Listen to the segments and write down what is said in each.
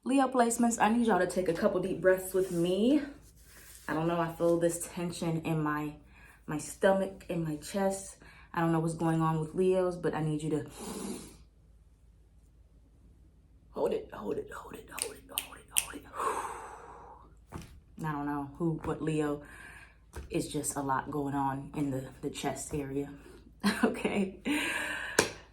Leo placements, I need y'all to take a couple deep breaths with me. I don't know, I feel this tension in my stomach, in my chest. I don't know what's going on with Leos, but I need you to hold it. I don't know what Leo, is just a lot going on in the chest area. Okay.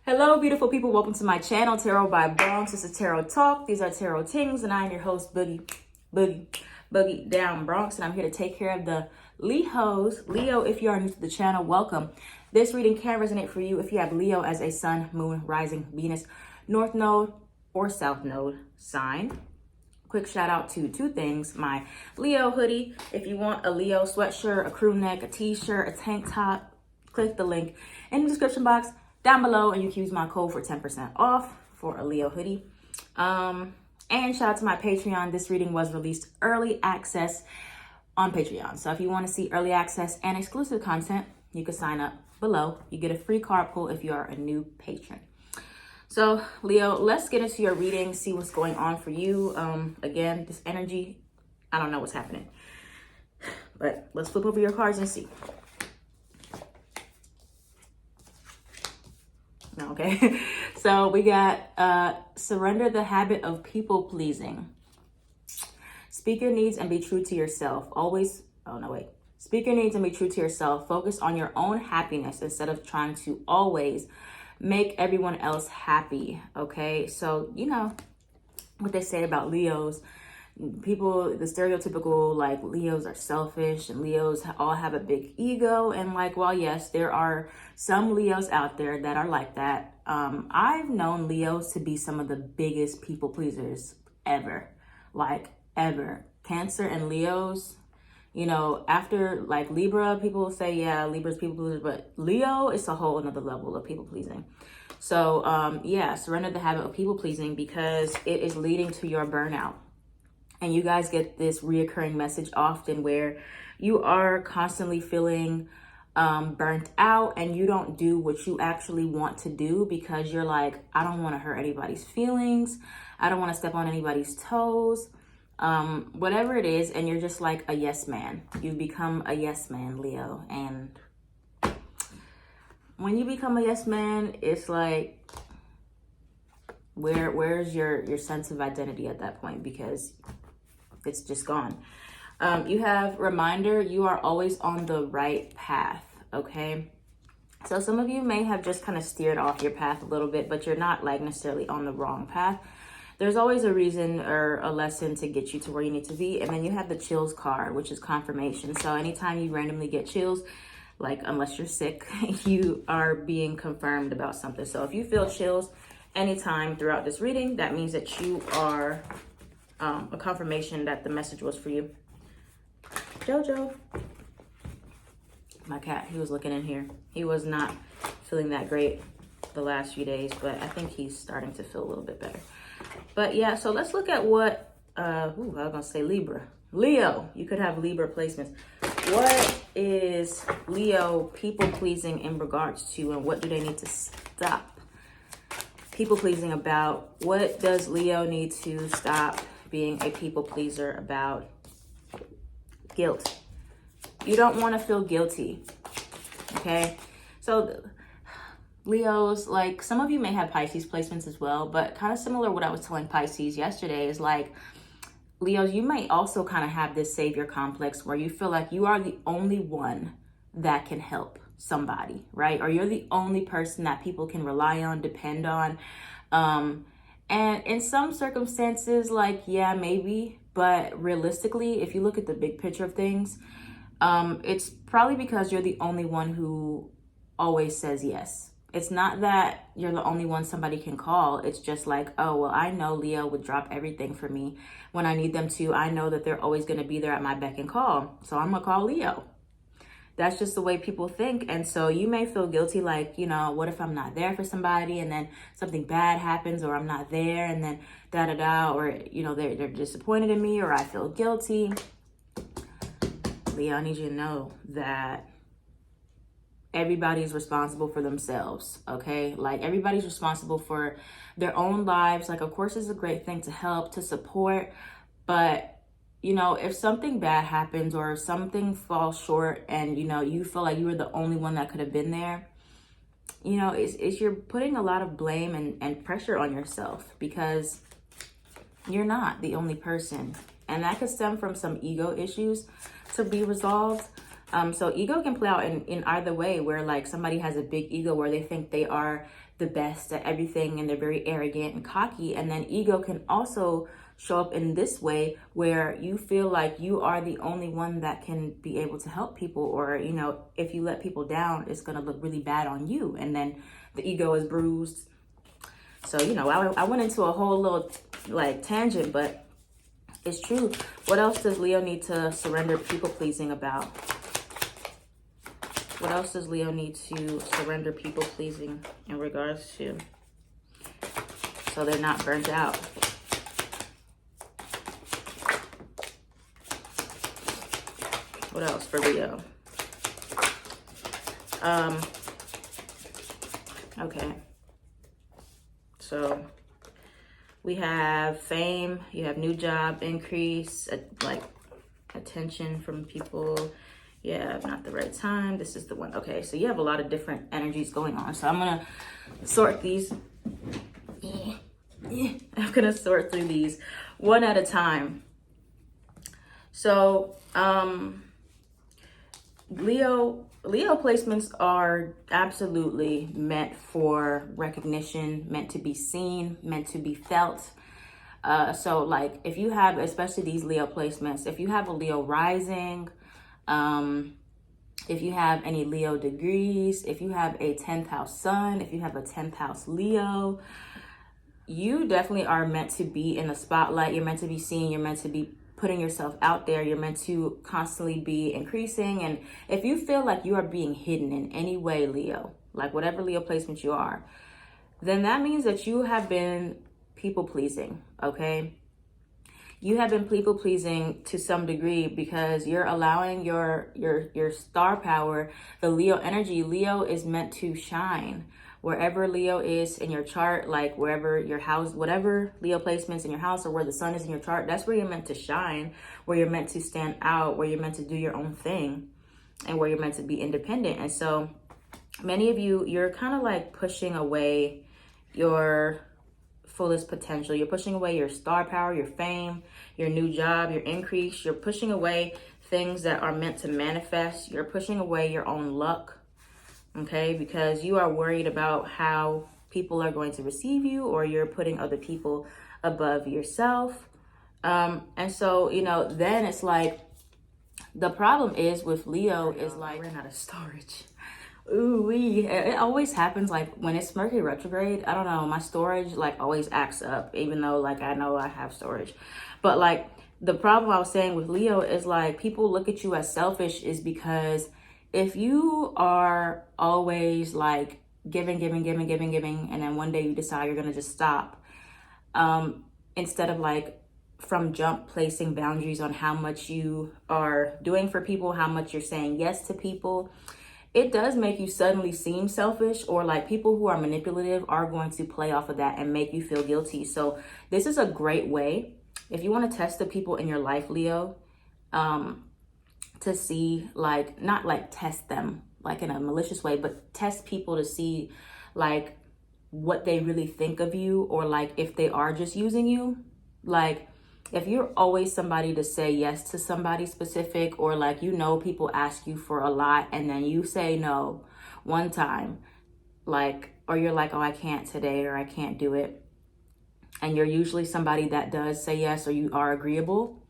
Hello, beautiful people. Welcome to my channel, Tarot by Bronx. This is Tarot Talk. These are Tarot Tings, and I am your host, Boogie Down Bronx, and I'm here to take care of the Leos. Leo, if you are new to the channel, welcome. This reading can resonate for you if you have Leo as a sun, moon, rising, Venus, north node, or south node sign. Quick shout out to two things: my Leo hoodie. If you want a Leo sweatshirt, a crew neck, a t-shirt, a tank top, click the link in the description box down below, and you can use my code for 10% off for a Leo hoodie. And shout out to my Patreon. This reading was released early access on Patreon. So if you want to see early access and exclusive content, you can sign up below. You get a free card pull if you are a new patron. So Leo, let's get into your reading, see what's going on for you. Again, this energy, I don't know what's happening, but let's flip over your cards and see. Okay, so we got surrender the habit of people pleasing. Speak your needs and be true to yourself. Speak your needs and be true to yourself. Focus on your own happiness instead of trying to always make everyone else happy. Okay, so you know what they say about Leos. People, the stereotypical, like, Leos are selfish and Leos all have a big ego. And like, well, yes, there are some Leos out there that are like that. I've known Leos to be some of the biggest people pleasers ever, like ever. Cancer and Leos, you know, after like Libra, people say, yeah, Libra's people pleasers, but Leo is a whole another level of people pleasing. So yeah, surrender the habit of people pleasing because it is leading to your burnout. And you guys get this reoccurring message often where you are constantly feeling burnt out and you don't do what you actually want to do because you're like, I don't want to hurt anybody's feelings. I don't want to step on anybody's toes. Whatever it is. And you're just like a yes man. You've become a yes man, Leo. And when you become a yes man, it's like, where's your sense of identity at that point? Because it's just gone. You have reminder, you are always on the right path, okay? So some of you may have just kind of steered off your path a little bit, but you're not like necessarily on the wrong path. There's always a reason or a lesson to get you to where you need to be. And then you have the chills card, which is confirmation. So anytime you randomly get chills, like unless you're sick, you are being confirmed about something. So if you feel chills anytime throughout this reading, that means that you are a confirmation that the message was for you. Jojo, my cat, he was looking in here. He was not feeling that great the last few days, but I think he's starting to feel a little bit better. But yeah, so let's look at what, I was gonna say Libra. Leo, you could have Libra placements. What is Leo people pleasing in regards to, and what do they need to stop people pleasing about? What does Leo need to stop being a people pleaser about? Guilt. You don't want to feel guilty. Okay, so Leos, like some of you may have Pisces placements as well, but kind of similar to what I was telling Pisces yesterday is like, Leos, you may also kind of have this savior complex where you feel like you are the only one that can help somebody, right? Or you're the only person that people can rely on, depend on. And in some circumstances, like, yeah, maybe, but realistically, if you look at the big picture of things, it's probably because you're the only one who always says yes. It's not that you're the only one somebody can call. It's just like, oh, well, I know Leo would drop everything for me when I need them to. I know that they're always going to be there at my beck and call. So I'm going to call Leo. That's just the way people think. And so you may feel guilty, like, you know, what if I'm not there for somebody and then something bad happens, or I'm not there and then da-da-da, or, you know, they're disappointed in me, or I feel guilty. Leo, I need you to know that everybody's responsible for themselves, okay? Like, everybody's responsible for their own lives. Like, of course, it's a great thing to help, to support, but, you know, if something bad happens or something falls short and, you know, you feel like you were the only one that could have been there, you know, it's you're putting a lot of blame and pressure on yourself, because you're not the only person. And that could stem from some ego issues to be resolved. So ego can play out in either way, where like somebody has a big ego where they think they are the best at everything and they're very arrogant and cocky. And then ego can also show up in this way, where you feel like you are the only one that can be able to help people, or, you know, if you let people down, it's going to look really bad on you. And then the ego is bruised. So, you know, I went into a whole little like tangent, but it's true. What else does Leo need to surrender people pleasing about? What else does Leo need to surrender people pleasing in regards to, so they're not burnt out? What else for Leo? Okay. So we have fame, you have new job increase, like attention from people. Yeah, not the right time. This is the one. Okay, so you have a lot of different energies going on. So I'm gonna sort these. I'm gonna sort through these one at a time. So Leo placements are absolutely meant for recognition, meant to be seen, meant to be felt. So like if you have, especially these Leo placements, if you have a Leo rising, if you have any Leo degrees, if you have a 10th house sun, if you have a 10th house Leo, you definitely are meant to be in the spotlight. You're meant to be seen. You're meant to be putting yourself out there. You're meant to constantly be increasing. And if you feel like you are being hidden in any way, Leo, like whatever Leo placement you are, then that means that you have been people pleasing, okay? You have been people pleasing to some degree, because you're allowing your star power, the Leo energy. Leo is meant to shine. Wherever Leo is in your chart, like wherever your house, whatever Leo placements in your house, or where the sun is in your chart, that's where you're meant to shine, where you're meant to stand out, where you're meant to do your own thing, and where you're meant to be independent. And so many of you, you're kind of like pushing away your fullest potential. You're pushing away your star power, your fame, your new job, your increase. You're pushing away things that are meant to manifest. You're pushing away your own luck. Okay, because you are worried about how people are going to receive you, or you're putting other people above yourself. And so, you know, then it's like, the problem is with Leo is like, ran out of storage. Ooh, it always happens like when it's Mercury retrograde. I don't know, my storage like always acts up, even though like I know I have storage. But like the problem I was saying with Leo is like, people look at you as selfish is because if you are always like giving, and then one day you decide you're going to just stop, instead of like from jump placing boundaries on how much you are doing for people, how much you're saying yes to people, it does make you suddenly seem selfish, or like people who are manipulative are going to play off of that and make you feel guilty. So this is a great way, if you want to test the people in your life, Leo, to see, like, not like test them like in a malicious way, but test people to see like what they really think of you, or like if they are just using you. Like if you're always somebody to say yes to somebody specific, or like, you know, people ask you for a lot and then you say no one time, like, or you're like, oh, I can't today, or I can't do it, and you're usually somebody that does say yes, or you are agreeable,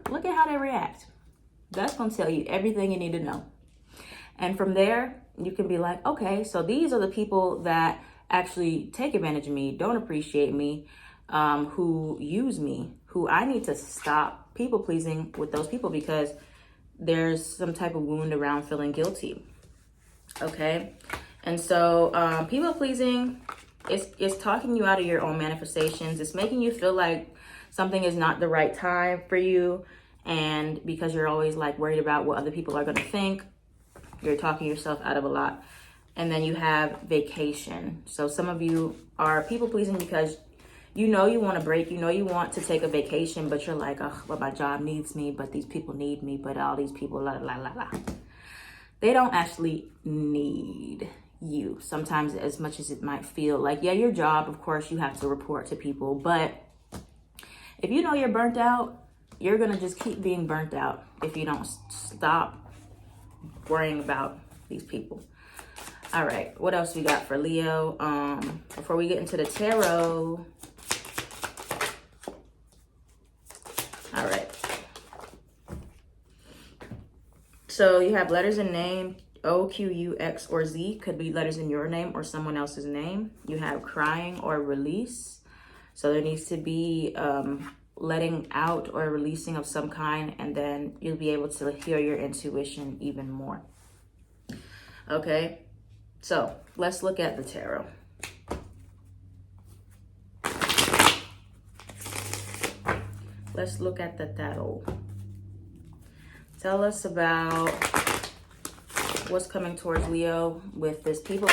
look at how they react. That's going to tell you everything you need to know. And from there, you can be like, okay, so these are the people that actually take advantage of me, don't appreciate me, who use me, who I need to stop people pleasing with those people, because there's some type of wound around feeling guilty. Okay. And so people pleasing is talking you out of your own manifestations. It's making you feel like something is not the right time for you. And because you're always like worried about what other people are going to think, You're talking yourself out of a lot. And then you have vacation. So some of you are people pleasing because you know you want a break. You know you want to take a vacation, but you're like, oh, well, my job needs me, but these people need me, but all these people, la, la, la, la. They don't actually need you sometimes, as much as it might feel like. Yeah, your job, of course, you have to report to people, but if you know you're burnt out, you're going to just keep being burnt out if you don't stop worrying about these people. All right, what else we got for Leo? Before we get into the tarot. All right. So you have letters in name, O, Q, U, X, or Z. Could be letters in your name or someone else's name. You have crying or release. So there needs to be letting out or releasing of some kind, and then you'll be able to hear your intuition even more. Okay, so let's look at the tarot. Let's look at the tarot. Tell us about what's coming towards Leo with this people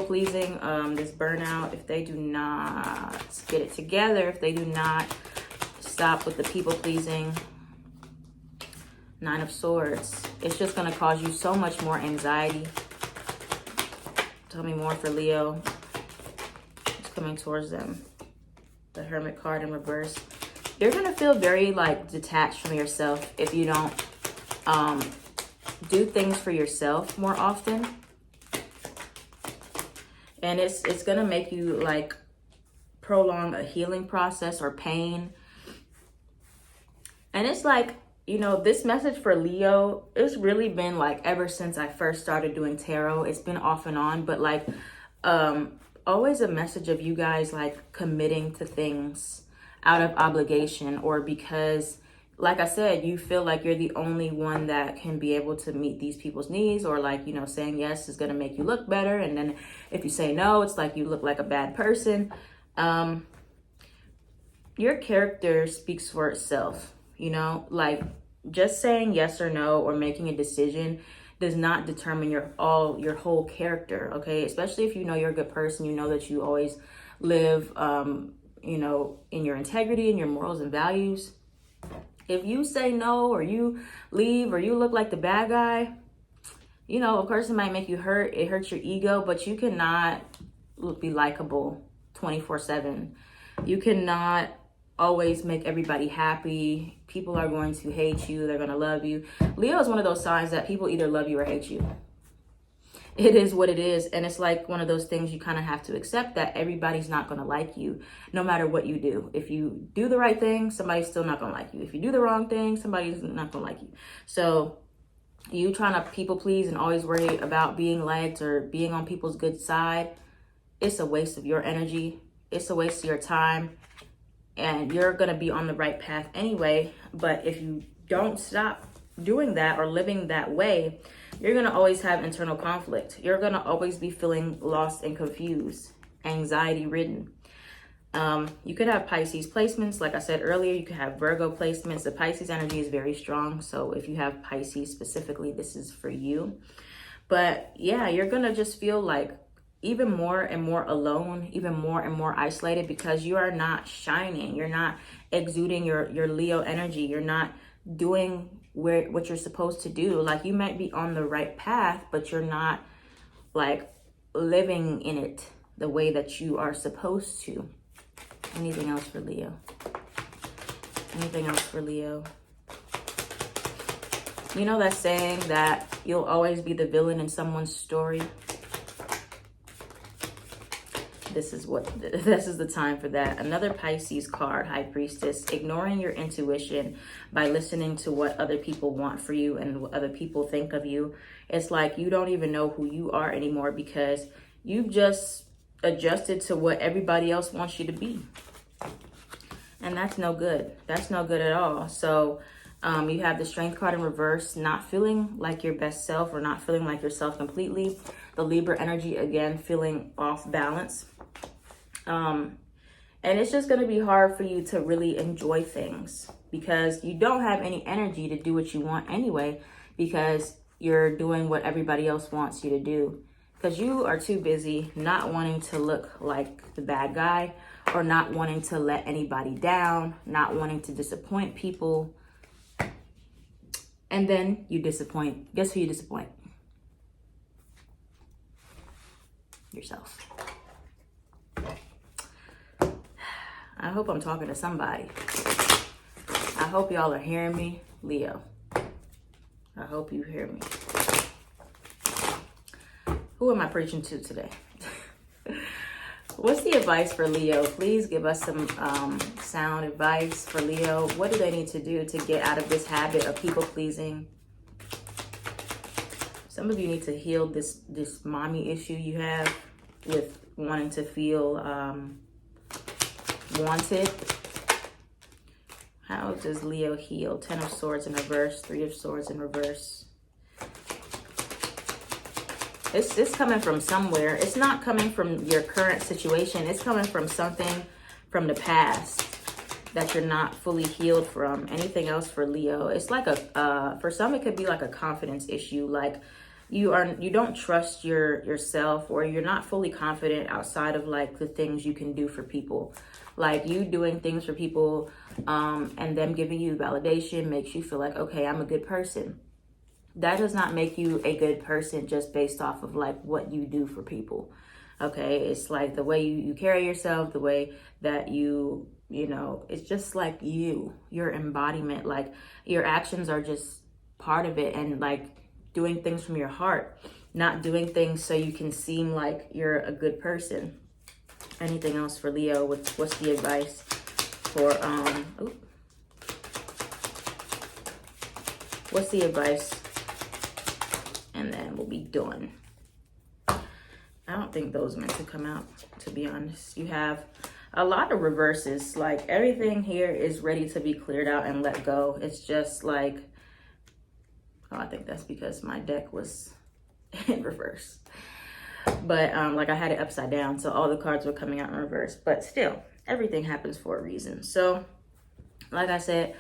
pleasing, this burnout. If they do not get it together, if they do not stop with the people pleasing, Nine of Swords, it's just going to cause you so much more anxiety. Tell me more for Leo. It's coming towards them. The Hermit card in reverse. You're going to feel very like detached from yourself if you don't do things for yourself more often. And it's going to make you like prolong a healing process or pain. And it's like, you know, this message for Leo, it's really been like ever since I first started doing tarot. It's been off and on, but like always a message of you guys like committing to things out of obligation, or because, like I said, you feel like you're the only one that can be able to meet these people's needs, or like, you know, saying yes is going to make you look better. And then if you say no, it's like you look like a bad person. Your character speaks for itself, you know, like just saying yes or no or making a decision does not determine your whole character. Okay. Especially if you know you're a good person, you know that you always live, you know, in your integrity and your morals and values. If you say no, or you leave, or you look like the bad guy, you know, of course it might make you hurt. It hurts your ego, but you cannot be likable 24/7. You cannot always make everybody happy. People are going to hate you. They're going to love you. Leo is one of those signs that people either love you or hate you. It is what it is. And it's like one of those things you kind of have to accept, that everybody's not going to like you no matter what you do. If you do the right thing, somebody's still not going to like you. If you do the wrong thing, somebody's not going to like you. So you trying to people please and always worry about being liked or being on people's good side, it's a waste of your energy. It's a waste of your time. And you're going to be on the right path anyway. But if you don't stop doing that or living that way, you're going to always have internal conflict. You're going to always be feeling lost and confused, anxiety ridden. You could have Pisces placements. Like I said earlier, you could have Virgo placements. The Pisces energy is very strong. So if you have Pisces specifically, this is for you. But yeah, you're going to just feel like even more and more alone, even more and more isolated, because you are not shining. You're not exuding your Leo energy. You're not doing what you're supposed to do. Like, you might be on the right path, but you're not like living in it the way that you are supposed to. Anything else for Leo? Anything else for Leo? You know that saying that you'll always be the villain in someone's story? This is the time for that. Another Pisces card, High Priestess. Ignoring your intuition by listening to what other people want for you and what other people think of you. It's like you don't even know who you are anymore, because you've just adjusted to what everybody else wants you to be. And that's no good. That's no good at all. So you have the Strength card in reverse, not feeling like your best self, or not feeling like yourself completely. The Libra energy, again, feeling off balance. And it's just going to be hard for you to really enjoy things because you don't have any energy to do what you want anyway, because you're doing what everybody else wants you to do. Because you are too busy not wanting to look like the bad guy, or not wanting to let anybody down, not wanting to disappoint people. And then you disappoint. Guess who you disappoint? Yourself. I hope I'm talking to somebody. I hope y'all are hearing me, Leo. I hope you hear me. Who am I preaching to today? What's the advice for Leo? Please give us some sound advice for Leo. What do they need to do to get out of this habit of people pleasing? Some of you need to heal this mommy issue you have with wanting to feel wanted. How does Leo heal? 10 of Swords in reverse, 3 of Swords in reverse. It's coming from somewhere. It's not coming from your current situation. It's coming from something from the past that you're not fully healed from. Anything else for Leo? It's like for some, it could be like a confidence issue. Like you don't trust yourself, or you're not fully confident outside of like the things you can do for people. Like you doing things for people and them giving you validation makes you feel like, okay, I'm a good person. That does not make you a good person just based off of like what you do for people. Okay, it's like the way you carry yourself, the way that you know, it's just like your embodiment. Like your actions are just part of it, and like doing things from your heart, not doing things so you can seem like you're a good person. Anything else for Leo? What's the advice for what's the advice? And then we'll be done. I don't think those meant to come out, to be honest. You have a lot of reverses. Like everything here is ready to be cleared out and let go. It's just like, oh, I think that's because my deck was in reverse. But like I had it upside down, so all the cards were coming out in reverse. But still, everything happens for a reason. So like I said,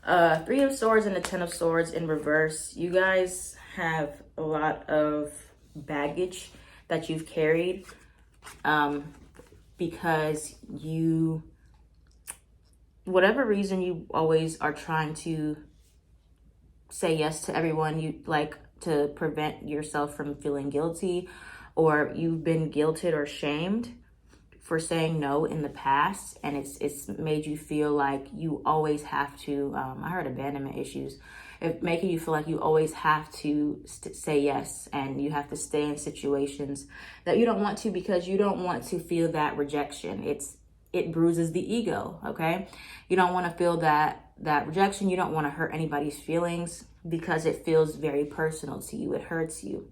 3 of Swords and the 10 of Swords in reverse. You guys have a lot of baggage that you've carried because whatever reason, you always are trying to say yes to everyone. You like to prevent yourself from feeling guilty, or you've been guilted or shamed for saying no in the past, and it's made you feel like you always have to, I heard abandonment issues, it making you feel like you always have to say yes, and you have to stay in situations that you don't want to because you don't want to feel that rejection. It bruises the ego, okay? You don't want to feel that rejection. You don't want to hurt anybody's feelings because it feels very personal to you. It hurts you.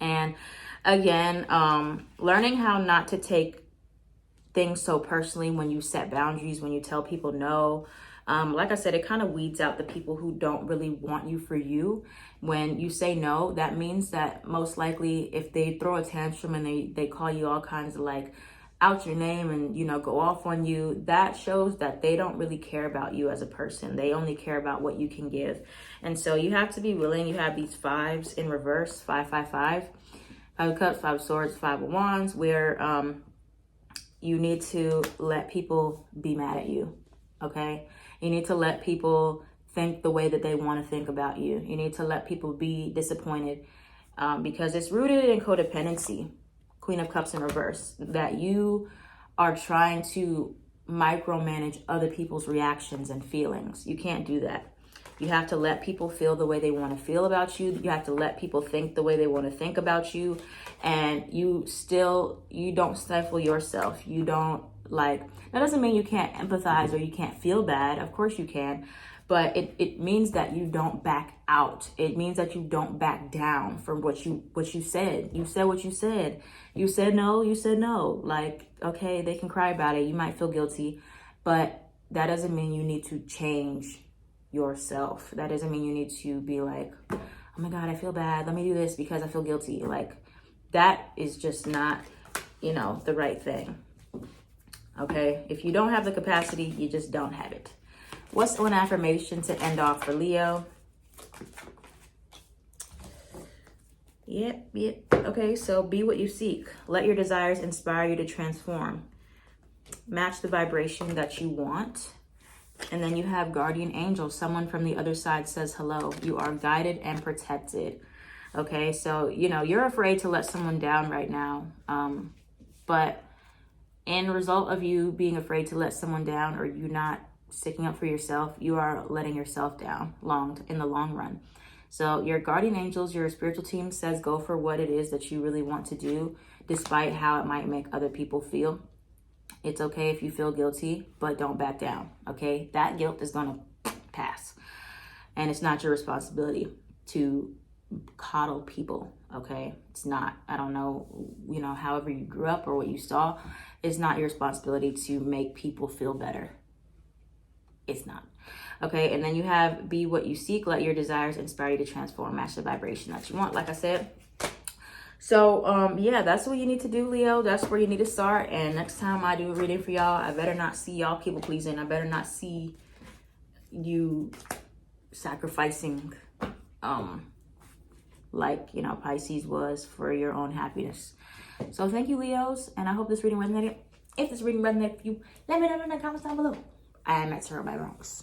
And again, learning how not to take things so personally when you set boundaries, when you tell people no. Like I said, it kind of weeds out the people who don't really want you for you. When you say no, that means that most likely if they throw a tantrum and they call you all kinds of like out your name and, you know, go off on you, that shows that they don't really care about you as a person. They only care about what you can give. And so you have to be willing. You have these 5s in reverse, 5, 5, 5. 5 of Cups, 5 of Swords, 5 of Wands, where you need to let people be mad at you, okay? You need to let people think the way that they want to think about you. You need to let people be disappointed because it's rooted in codependency. Queen of Cups in reverse, that you are trying to micromanage other people's reactions and feelings. You can't do that. You have to let people feel the way they want to feel about you. You have to let people think the way they want to think about you. And you don't stifle yourself. You don't that doesn't mean you can't empathize or you can't feel bad. Of course you can. But it means that you don't back out. It means that you don't back down from what you said. You said what you said. You said no, you said no. Like, okay, they can cry about it. You might feel guilty. But that doesn't mean you need to change yourself. That doesn't mean you need to be like, oh my God, I feel bad. Let me do this because I feel guilty. Like, that is just not, the right thing. okay? If you don't have the capacity, you just don't have it. What's one affirmation to end off for Leo? Yep. Okay, so be what you seek. Let your desires inspire you to transform. Match the vibration that you want. And then you have guardian angel. Someone from the other side says hello. You are guided and protected. Okay, so, you know, you're afraid to let someone down right now. But in result of you being afraid to let someone down, or you not sticking up for yourself, you are letting yourself down in the long run. So your guardian angels, your spiritual team says go for what it is that you really want to do, despite how it might make other people feel. It's okay if you feel guilty, but don't back down, okay? That guilt is going to pass. And it's not your responsibility to coddle people, okay? It's not. I don't know, you know, however you grew up or what you saw, it's not your responsibility to make people feel better. It's not. Okay, and then you have be what you seek. Let your desires inspire you to transform. Match the vibration that you want, like I said. So, yeah, that's what you need to do, Leo. That's where you need to start. And next time I do a reading for y'all, I better not see y'all people pleasing. I better not see you sacrificing, like, you know, Pisces was for your own happiness. So thank you, Leos. And I hope this reading resonated. If this reading resonated with you, let me know in the comments down below. I am at Bronx.